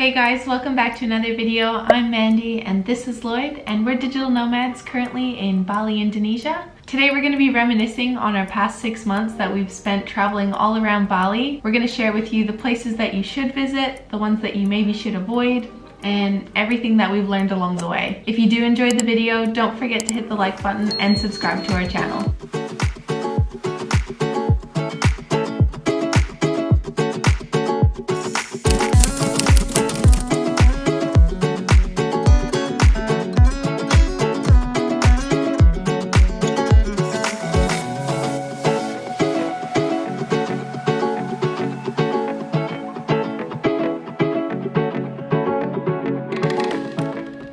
Hey guys, welcome back to another video. I'm Mandy and this is Lloyd and we're digital nomads currently in Bali, Indonesia. Today we're going to be reminiscing on our past 6 months that we've spent traveling all around Bali. We're going to share with you the places that you should visit, the ones that you maybe should avoid, and everything that we've learned along the way. If you do enjoy the video, don't forget to hit the like button and subscribe to our channel.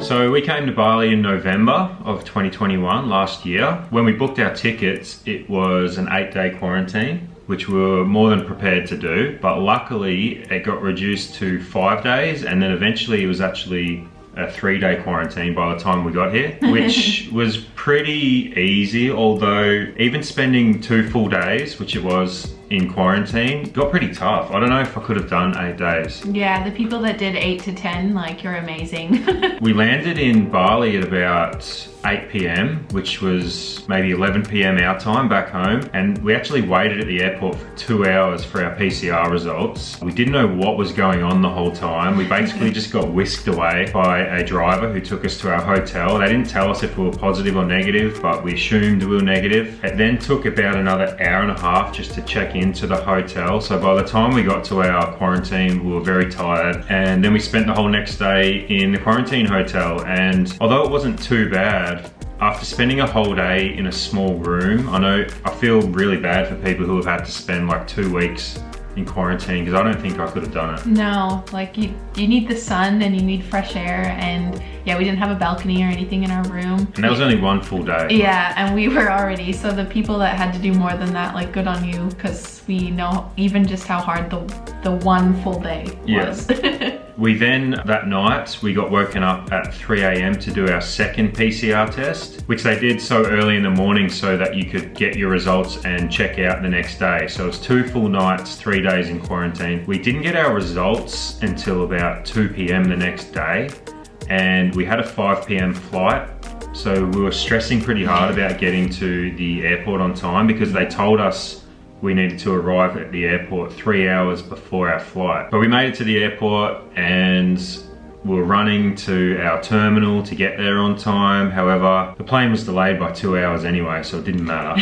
So we came to Bali in November of 2021, last year. When we booked our tickets, it was an 8-day quarantine, which we were more than prepared to do. But luckily, it got reduced to 5 days, and then eventually it was actually a 3-day quarantine by the time we got here, which was pretty easy, although even spending 2 full days, which it was in quarantine, got pretty tough. I don't know if I could have done 8 days. Yeah, the people that did 8 to 10, like, you're amazing. We landed in Bali at about 8 p.m, which was maybe 11 p.m. our time back home, and we actually waited at the airport for 2 hours for our PCR results. We didn't know what was going on the whole time. We basically just got whisked away by a driver who took us to our hotel. They didn't tell us if we were positive or negative, but we assumed we were negative. It then took about another hour and a half just to check into the hotel. So by the time we got to our quarantine, we were very tired. And then we spent the whole next day in the quarantine hotel. And although it wasn't too bad, after spending a whole day in a small room, I feel really bad for people who have had to spend like 2 weeks in quarantine, because I don't think I could have done it. No, like you need the sun and you need fresh air, and yeah, we didn't have a balcony or anything in our room. And that was only 1 full day. Yeah, and we were already, so the people that had to do more than that, like, good on you, because we know even just how hard the 1 full day was. Yeah. We then, that night, we got woken up at 3 a.m. to do our second PCR test, which they did so early in the morning so that you could get your results and check out the next day. So it was 2 full nights, 3 days in quarantine. We didn't get our results until about 2 p.m. the next day, and we had a 5 p.m. flight. So we were stressing pretty hard about getting to the airport on time, because they told us we needed to arrive at the airport 3 hours before our flight. But we made it to the airport and we were running to our terminal to get there on time. However, the plane was delayed by 2 hours anyway, so it didn't matter.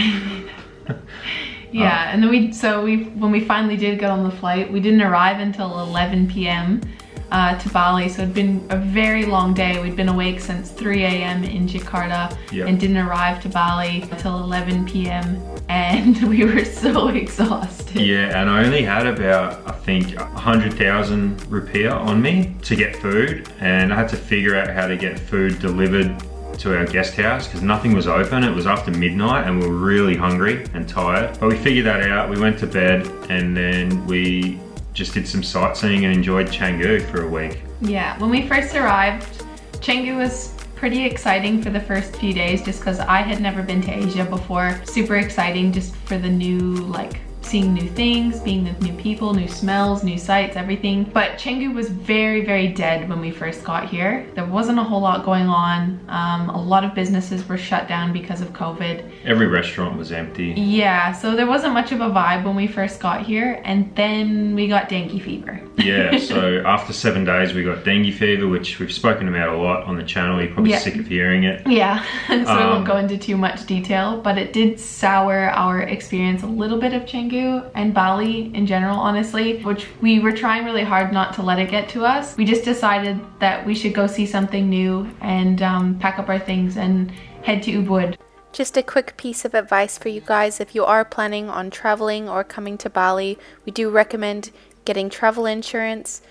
Yeah, and then when we finally did get on the flight, we didn't arrive until 11 p.m. To Bali, so it'd been a very long day. We'd been awake since 3 a.m. in Jakarta. Yep. And didn't arrive to Bali until 11 p.m. and we were so exhausted. Yeah, and I only had about, I think, 100,000 rupiah on me to get food, and I had to figure out how to get food delivered to our guest house because nothing was open. It was after midnight and we were really hungry and tired, but we figured that out. We went to bed and then we just did some sightseeing and enjoyed Canggu for a week. Yeah, when we first arrived, Canggu was pretty exciting for the first few days just because I had never been to Asia before. Super exciting just for the new, like, seeing new things, being with new people, new smells, new sights, everything. But Canggu was very, very dead when we first got here. There wasn't a whole lot going on. A lot of businesses were shut down because of COVID. Every restaurant was empty. Yeah, so there wasn't much of a vibe when we first got here, and then we got dengue fever. Yeah, so after 7 days we got dengue fever, which we've spoken about a lot on the channel. You're probably sick of hearing it. Yeah, so I won't go into too much detail, but it did sour our experience a little bit of Canggu and Bali in general, honestly, which we were trying really hard not to let it get to us. We just decided that we should go see something new and pack up our things and head to Ubud. Just a quick piece of advice for you guys: if you are planning on traveling or coming to Bali, we do recommend getting travel insurance.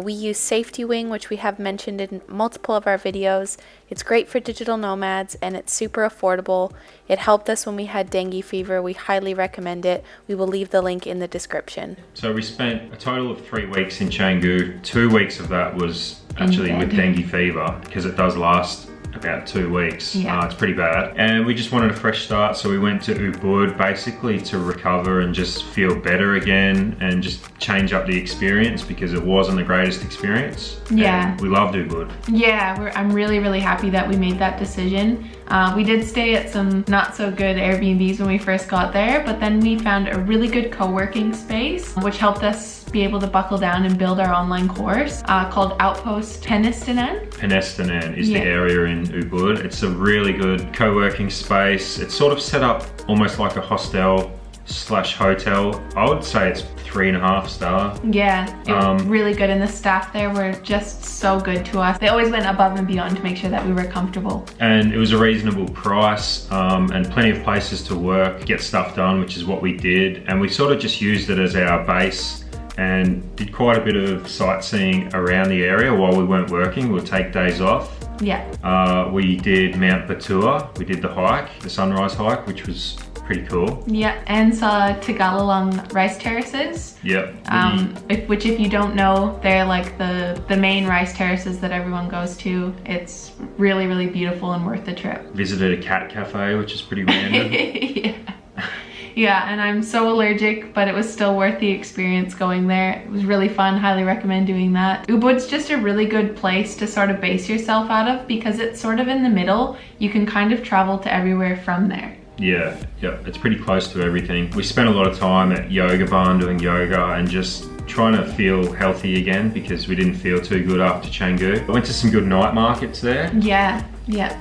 We use Safety Wing, which we have mentioned in multiple of our videos. It's great for digital nomads and it's super affordable. It helped us when we had dengue fever. We highly recommend it. We will leave the link in the description. So we spent a total of 3 weeks in Canggu. 2 weeks of that was actually with dengue fever, because it does last about 2 weeks. Yeah. It's pretty bad. And we just wanted a fresh start, so we went to Ubud basically to recover and just feel better again and just change up the experience because it wasn't the greatest experience. Yeah. And we loved Ubud. Yeah, I'm really, really happy that we made that decision. We did stay at some not so good Airbnbs when we first got there, but then we found a really good co-working space, which helped us be able to buckle down and build our online course called Outpost Penistinen. Penistinen is the area in Ubud. It's a really good co-working space. It's sort of set up almost like a hostel / hotel. I would say it's 3.5 star. Yeah, it was really good, and the staff there were just so good to us. They always went above and beyond to make sure that we were comfortable. And it was a reasonable price and plenty of places to work, get stuff done, which is what we did. And we sort of just used it as our base and did quite a bit of sightseeing around the area while we weren't working. We'll take days off. Yeah. We did Mount Batua. We did the hike, the sunrise hike, which was pretty cool. Yeah, and saw Tagalalong rice terraces. Yep. Which if you don't know, they're like the main rice terraces that everyone goes to. It's really, really beautiful and worth the trip. Visited a cat cafe, which is pretty random. Yeah. Yeah, and I'm so allergic, but it was still worth the experience going there. It was really fun, highly recommend doing that. Ubud's just a really good place to sort of base yourself out of because it's sort of in the middle. You can kind of travel to everywhere from there. Yeah, it's pretty close to everything. We spent a lot of time at Yoga Barn doing yoga and just trying to feel healthy again because we didn't feel too good after Canggu. I went to some good night markets there. Yeah.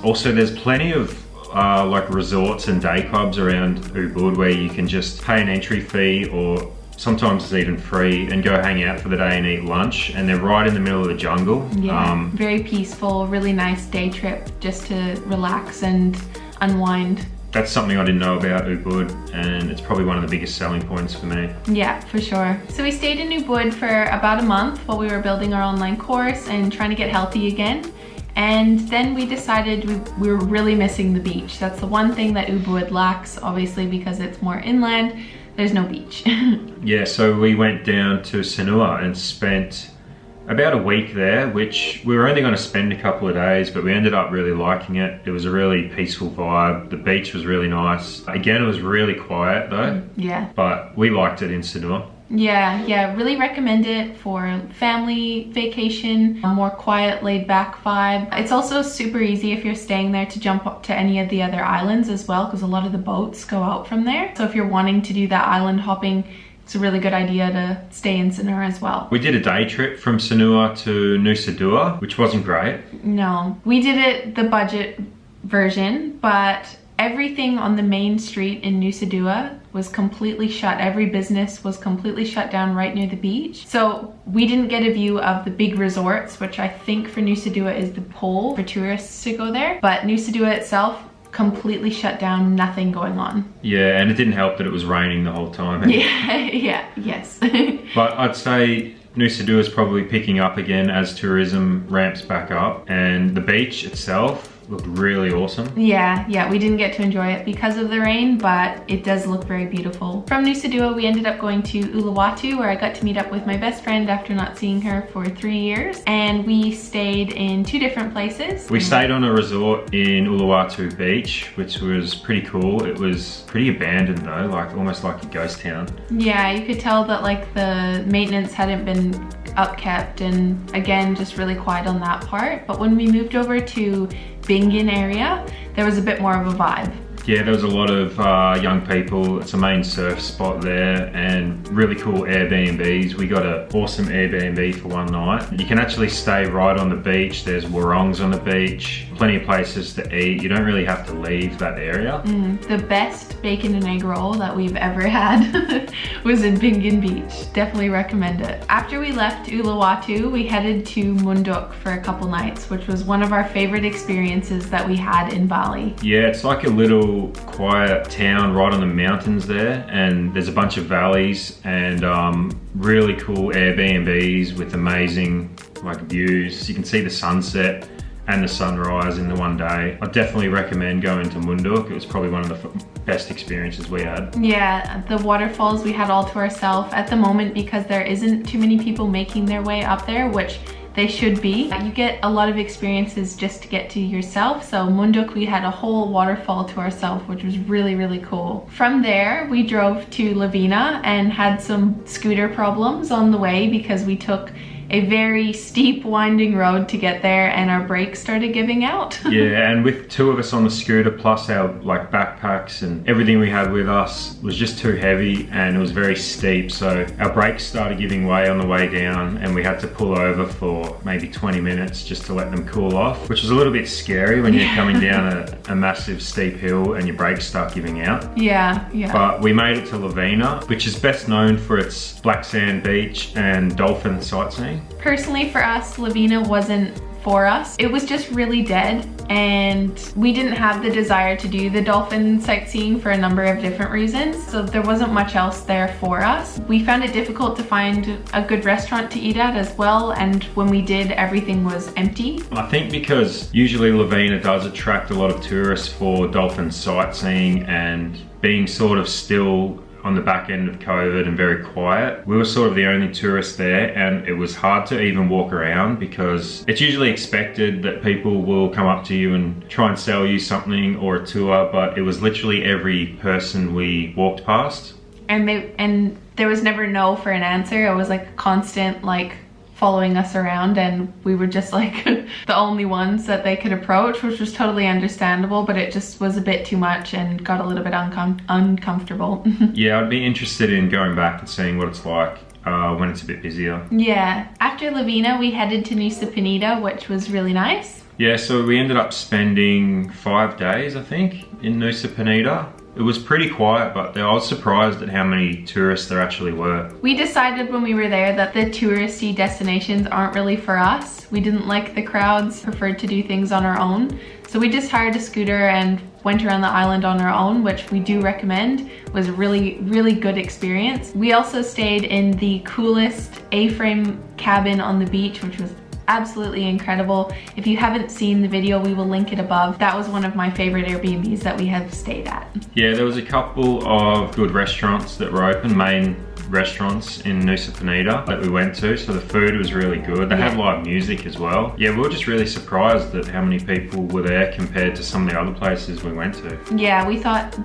Also, there's plenty of like resorts and day clubs around Ubud where you can just pay an entry fee or sometimes it's even free and go hang out for the day and eat lunch, and they're right in the middle of the jungle. Yeah, very peaceful, really nice day trip just to relax and unwind. That's something I didn't know about Ubud, and it's probably one of the biggest selling points for me. Yeah, for sure. So we stayed in Ubud for about a month while we were building our online course and trying to get healthy again. And then we decided we were really missing the beach. That's the one thing that Ubud lacks, obviously, because it's more inland. There's no beach. Yeah, so we went down to Sanur and spent about a week there, which we were only going to spend a couple of days, but we ended up really liking it. It was a really peaceful vibe. The beach was really nice. Again, it was really quiet though. Yeah. But we liked it in Sanur. Yeah, really recommend it for family vacation, a more quiet, laid back vibe. It's also super easy if you're staying there to jump up to any of the other islands as well, because a lot of the boats go out from there. So if you're wanting to do that island hopping, it's a really good idea to stay in Sanur as well. We did a day trip from Sanur to Nusa Dua, which wasn't great. No, we did it the budget version, but everything on the main street in Nusa Dua was completely shut. Every business was completely shut down right near the beach. So we didn't get a view of the big resorts, which I think for Nusa Dua is the pole for tourists to go there. But Nusa Dua itself, completely shut down, nothing going on. Yeah, and it didn't help that it was raining the whole time. Yes. But I'd say Nusa Dua is probably picking up again as tourism ramps back up, and the beach itself looked really awesome. Yeah, we didn't get to enjoy it because of the rain, but it does look very beautiful. From Nusa Dua, we ended up going to Uluwatu, where I got to meet up with my best friend after not seeing her for 3 years, and we stayed in 2 different places. We stayed on a resort in Ulawatu beach, which was pretty cool. It was pretty abandoned though, like almost like a ghost town. Yeah, you could tell that like the maintenance hadn't been upkept, and again, just really quiet on that part. But when we moved over to Bingin area, there was a bit more of a vibe. Yeah, there was a lot of young people. It's a main surf spot there and really cool Airbnbs. We got an awesome Airbnb for one night. You can actually stay right on the beach. There's warongs on the beach, plenty of places to eat. You don't really have to leave that area. The best bacon and egg roll that we've ever had was in Bingin Beach. Definitely recommend it. After we left Ulawatu, we headed to Munduk for a couple nights, which was one of our favorite experiences that we had in Bali. Yeah, it's like a little quiet town right on the mountains there, and there's a bunch of valleys and really cool Airbnbs with amazing like views. You can see the sunset and the sunrise in the one day. I definitely recommend going to Munduk. It was probably one of the best experiences we had. Yeah, the waterfalls we had all to ourselves at the moment because there isn't too many people making their way up there, which they should be. You get a lot of experiences just to get to yourself. So Munduk, we had a whole waterfall to ourselves, which was really, really cool. From there, we drove to Lovina and had some scooter problems on the way because we took a very steep winding road to get there and our brakes started giving out. Yeah, and with 2 of us on the scooter plus our like backpacks and everything we had with us was just too heavy and it was very steep, so our brakes started giving way on the way down and we had to pull over for maybe 20 minutes just to let them cool off, which was a little bit scary when you're coming down a massive steep hill and your brakes start giving out. Yeah. But we made it to Lovina, which is best known for its black sand beach and dolphin sightseeing. Personally, for us, Lovina wasn't for us. It was just really dead and we didn't have the desire to do the dolphin sightseeing for a number of different reasons. So there wasn't much else there for us. We found it difficult to find a good restaurant to eat at as well. And when we did, everything was empty. I think because usually Lovina does attract a lot of tourists for dolphin sightseeing and being sort of still on the back end of COVID and very quiet. We were sort of the only tourists there and it was hard to even walk around because it's usually expected that people will come up to you and try and sell you something or a tour, but it was literally every person we walked past. And there was never no for an answer. It was like a constant like following us around and we were just like the only ones that they could approach, which was totally understandable, but it just was a bit too much and got a little bit uncomfortable. Yeah, I'd be interested in going back and seeing what it's like when it's a bit busier. Yeah. After Lovina, we headed to Nusa Penida, which was really nice. Yeah, so we ended up spending 5 days, I think, in Nusa Penida. It was pretty quiet, but I was surprised at how many tourists there actually were. We decided when we were there that the touristy destinations aren't really for us. We didn't like the crowds, preferred to do things on our own. So we just hired a scooter and went around the island on our own, which we do recommend. It was a really, really good experience. We also stayed in the coolest A-frame cabin on the beach, which was absolutely incredible. If you haven't seen the video, we will link it above. That was one of my favorite Airbnbs that we have stayed at. Yeah, there was a couple of good restaurants that were open, main restaurants in Nusa Penida that we went to, so the food was really good. They had live music as well. Yeah, we were just really surprised at how many people were there compared to some of the other places we went to. Yeah, we thought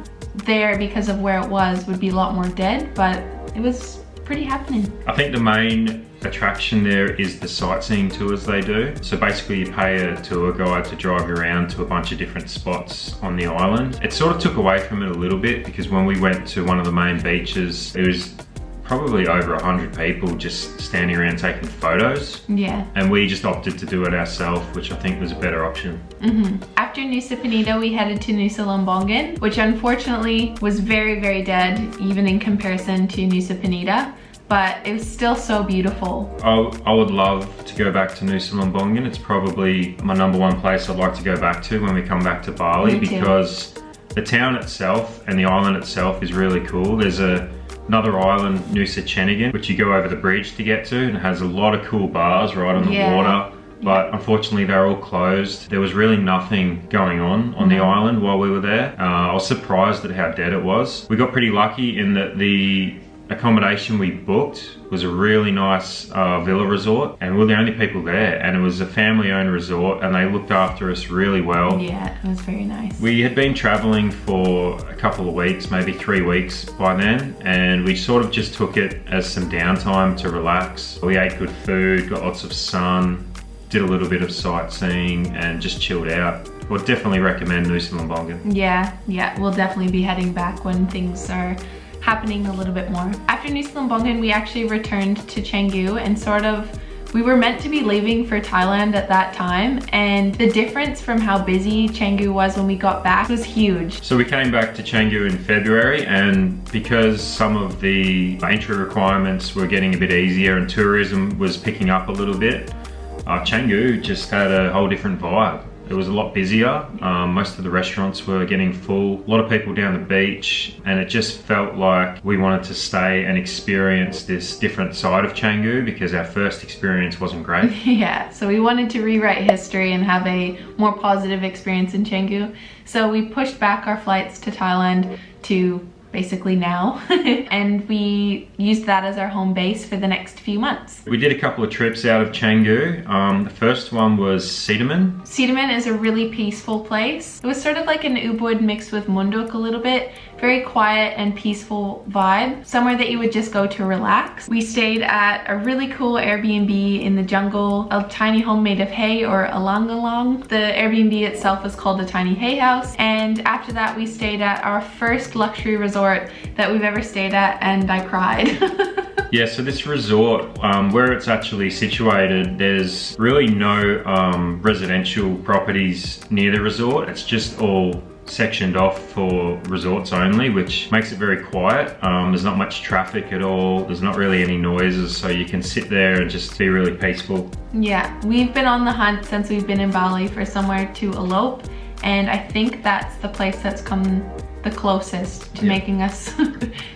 there, because of where it was, would be a lot more dead, but it was pretty happening. I think the main attraction there is the sightseeing tours they do. So basically you pay a tour guide to drive you around to a bunch of different spots on the island. It sort of took away from it a little bit because when we went to one of the main beaches, it was probably over 100 people just standing around taking photos. Yeah. And we just opted to do it ourselves, which I think was a better option. After Nusa Penida, we headed to Nusa Lombongan, which unfortunately was very, very dead, even in comparison to Nusa Penida. But it was still so beautiful. I would love to go back to Nusa Lembongan. It's probably my #1 place I'd like to go back to when we come back to Bali because the town itself and the island itself is really cool. There's another island, Nusa Penida, which you go over the bridge to get to, and it has a lot of cool bars right on the water. But unfortunately they're all closed. There was really nothing going on the island while we were there. I was surprised at how dead it was. We got pretty lucky in that the accommodation we booked was a really nice villa resort and we were the only people there, and it was a family owned resort and they looked after us really well. Yeah, it was very nice. We had been traveling for a couple of weeks, maybe 3 weeks by then, and we sort of just took it as some downtime to relax. We ate good food, got lots of sun, did a little bit of sightseeing and just chilled out. Would definitely recommend Nusa Lombongan. Yeah, we'll definitely be heading back when things are happening a little bit more. After Nusa Lembongan, we actually returned to Canggu and we were meant to be leaving for Thailand at that time, and the difference from how busy Canggu was when we got back was huge. So we came back to Canggu in February, and because some of the entry requirements were getting a bit easier and tourism was picking up a little bit, Canggu just had a whole different vibe. It was a lot busier. Most of the restaurants were getting full. A lot of people down the beach, and it just felt like we wanted to stay and experience this different side of Canggu because our first experience wasn't great. Yeah, so we wanted to rewrite history and have a more positive experience in Canggu. So we pushed back our flights to Thailand to basically now. And we used that as our home base for the next few months. We did a couple of trips out of Canggu. The first one was Sideman. Sideman is a really peaceful place. It was sort of like an Ubud mixed with Munduk a little bit. Very quiet and peaceful vibe. Somewhere that you would just go to relax. We stayed at a really cool Airbnb in the jungle, a tiny home made of hay, or along. The Airbnb itself is called a tiny hay house. And after that we stayed at our first luxury resort that we've ever stayed at, and I cried. Yeah, so this resort, where it's actually situated, there's really no residential properties near the resort. It's just all sectioned off for resorts only, which makes it very quiet. There's not much traffic at all. There's not really any noises, so you can sit there and just be really peaceful. Yeah, we've been on the hunt since we've been in Bali for somewhere to elope, and I think that's the place that's come the closest to making us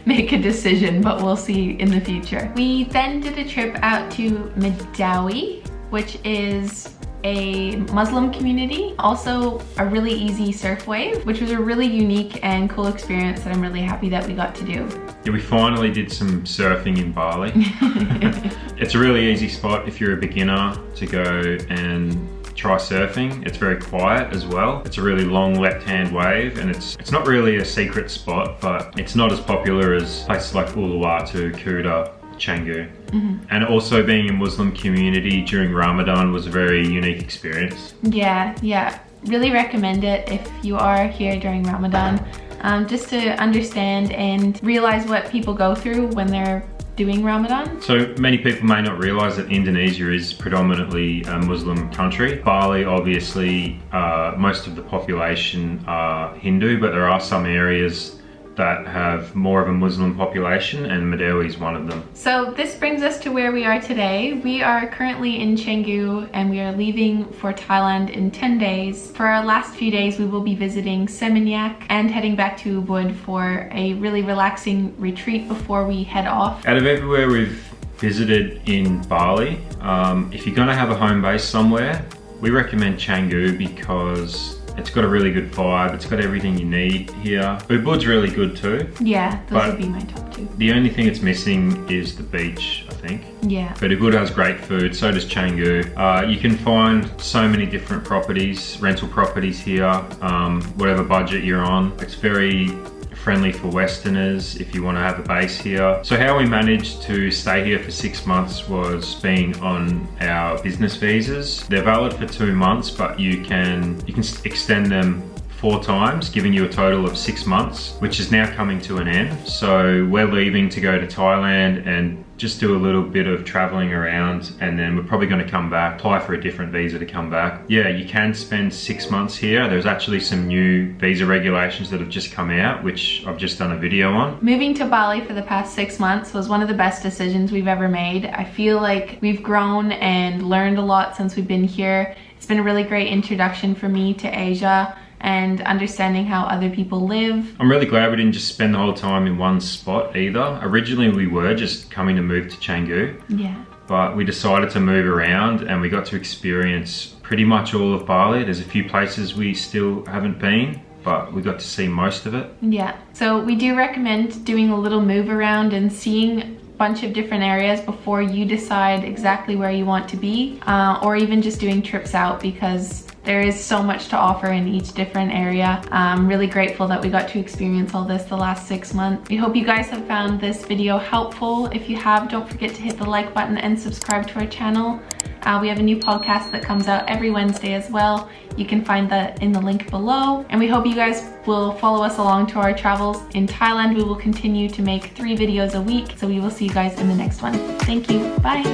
make a decision, but we'll see in the future. We then did a trip out to Medewi, which is a Muslim community, also a really easy surf wave, which was a really unique and cool experience that I'm really happy that we got to do. Yeah, we finally did some surfing in Bali. It's a really easy spot if you're a beginner to go and try surfing. It's very quiet as well. It's a really long left-hand wave, and it's not really a secret spot, but it's not as popular as places like Uluwatu, Kuta, Canggu. And also being a Muslim community during Ramadan was a very unique experience. Yeah, really recommend it if you are here during Ramadan, just to understand and realize what people go through when they're doing Ramadan. So many people may not realize that Indonesia is predominantly a Muslim country. Bali, obviously, most of the population are Hindu, but there are some areas that have more of a Muslim population, and Medewi is one of them. So this brings us to where we are today. We are currently in Canggu and we are leaving for Thailand in 10 days. For our last few days we will be visiting Seminyak and heading back to Ubud for a really relaxing retreat before we head off. Out of everywhere we've visited in Bali, if you're gonna have a home base somewhere, we recommend Canggu because it's got a really good vibe. It's got everything you need here. Ubud's really good too. Yeah, those would be my top two. The only thing it's missing is the beach, I think. Yeah. But Ubud has great food, so does Canggu. You can find so many different properties, rental properties here, whatever budget you're on. It's very friendly for Westerners if you want to have a base here. So how we managed to stay here for 6 months was being on our business visas. They're valid for 2 months, but you can extend them 4 times, giving you a total of 6 months, which is now coming to an end. So we're leaving to go to Thailand and just do a little bit of traveling around, and then we're probably going to come back, apply for a different visa to come back. Yeah, you can spend 6 months here. There's actually some new visa regulations that have just come out, which I've just done a video on. Moving to Bali for the past 6 months was one of the best decisions we've ever made. I feel like we've grown and learned a lot since we've been here. It's been a really great introduction for me to Asia and understanding how other people live. I'm really glad we didn't just spend the whole time in one spot either. Originally we were just coming to move to Canggu. Yeah. But we decided to move around and we got to experience pretty much all of Bali. There's a few places we still haven't been, but we got to see most of it. Yeah, so we do recommend doing a little move around and seeing a bunch of different areas before you decide exactly where you want to be, or even just doing trips out, because there is so much to offer in each different area. I'm really grateful that we got to experience all this the last 6 months. We hope you guys have found this video helpful. If you have, don't forget to hit the like button and subscribe to our channel. We have a new podcast that comes out every Wednesday as well. You can find that in the link below. And we hope you guys will follow us along to our travels in Thailand. We will continue to make 3 videos a week. So we will see you guys in the next one. Thank you. Bye.